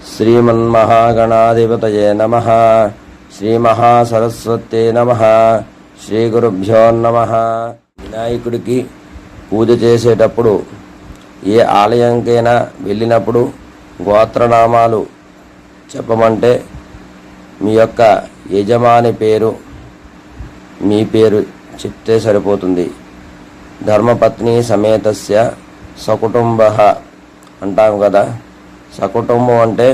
శ్రీమన్మహాగణాధిపతయే నమః. శ్రీమహాసరస్వతే నమః. శ్రీ గురుభ్యో నమః. వినాయకుడికి పూజ చేసేటప్పుడు ఏ ఆలయంకైనా వెళ్ళినప్పుడు గోత్రనామాలు చెప్పమంటే మీ యొక్క యజమాని పేరు, మీ పేరు చెప్తే సరిపోతుంది. ధర్మపత్ని సమేతస్య సకుటుంబ అంటాం కదా. సకుటుంబం అంటే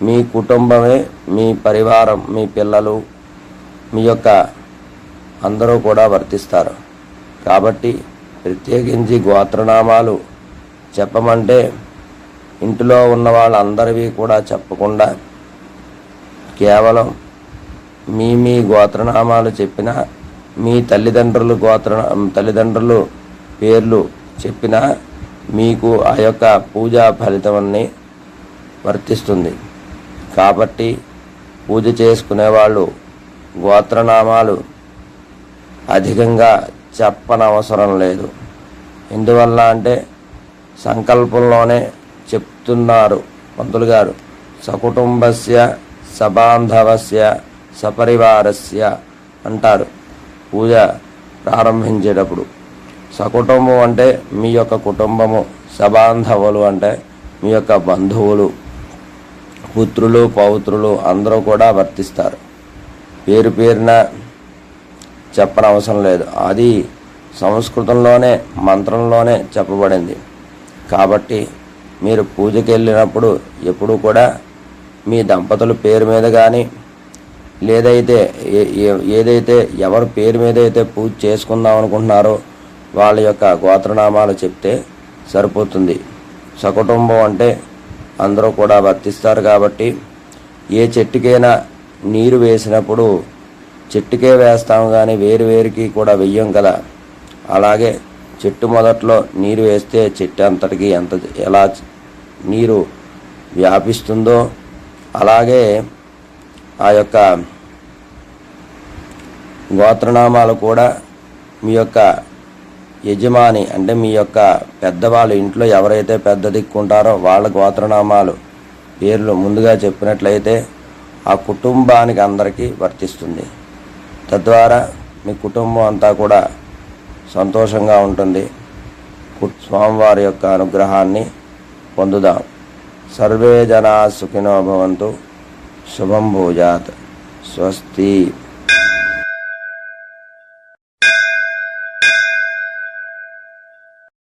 మీ కుటుంబమే, మీ పరివారం, మీ పిల్లలు, మీ యొక్క అందరూ కూడా వర్తిస్తారు. కాబట్టి ప్రత్యేకించి గోత్రనామాలు చెప్పమంటే ఇంటిలో ఉన్న వాళ్ళందరివి కూడా చెప్పకుండా కేవలం మీ గోత్రనామాలు చెప్పినా, మీ తల్లిదండ్రులు పేర్లు చెప్పినా మీకు ఆ యొక్క పూజా ఫలితాన్ని వర్తిస్తుంది. కాబట్టి పూజ చేసుకునేవాళ్ళు గోత్రనామాలు అధికంగా చెప్పనవసరం లేదు. ఎందువల్ల అంటే సంకల్పంలోనే చెప్తున్నారు పంతులు గారు. సకుటుంబస్య సబాంధవస్య సపరివారస్య అంటారు పూజ ప్రారంభించేటప్పుడు. సకుటుంబం అంటే మీ యొక్క కుటుంబము, సబాంధవులు అంటే మీ యొక్క బంధువులు, పుత్రులు పౌత్రులు అందరూ కూడా వర్తిస్తారు. పేరు పేరున చెప్పనవసరం లేదు. అది సంస్కృతంలోనే మంత్రంలోనే చెప్పబడింది. కాబట్టి మీరు పూజకి వెళ్ళినప్పుడు ఎప్పుడు కూడా మీ దంపతుల పేరు మీద కానీ ఏదైతే ఎవరి పేరు మీద అయితే పూజ చేసుకుందాం అనుకుంటున్నారో వాళ్ళ యొక్క గోత్రనామాలు చెప్తే సరిపోతుంది. సకుటుంబం అంటే అందరూ కూడా వర్తిస్తారు. కాబట్టి ఏ చెట్టుకైనా నీరు వేసినప్పుడు చెట్టుకే వేస్తాము కానీ వేరుకి కూడా వెయ్యం కదా. అలాగే చెట్టు మొదట్లో నీరు వేస్తే చెట్టు అంతటికి ఎలా నీరు వ్యాపిస్తుందో అలాగే ఆ యొక్క గోత్రనామాలు కూడా మీ యొక్క యజమాని అంటే మీ యొక్క పెద్దవాళ్ళు, ఇంట్లో ఎవరైతే పెద్ద దిక్కుంటారో వాళ్ళ గోత్రనామాలు పేర్లు ముందుగా చెప్పినట్లయితే ఆ కుటుంబానికి అందరికీ వర్తిస్తుంది. తద్వారా మీ కుటుంబం అంతా కూడా సంతోషంగా ఉంటుంది. స్వామివారి యొక్క అనుగ్రహాన్ని పొందుదాం. సర్వే జనా సుఖినో భవంతు. శుభం భూజాత్. స్వస్తి.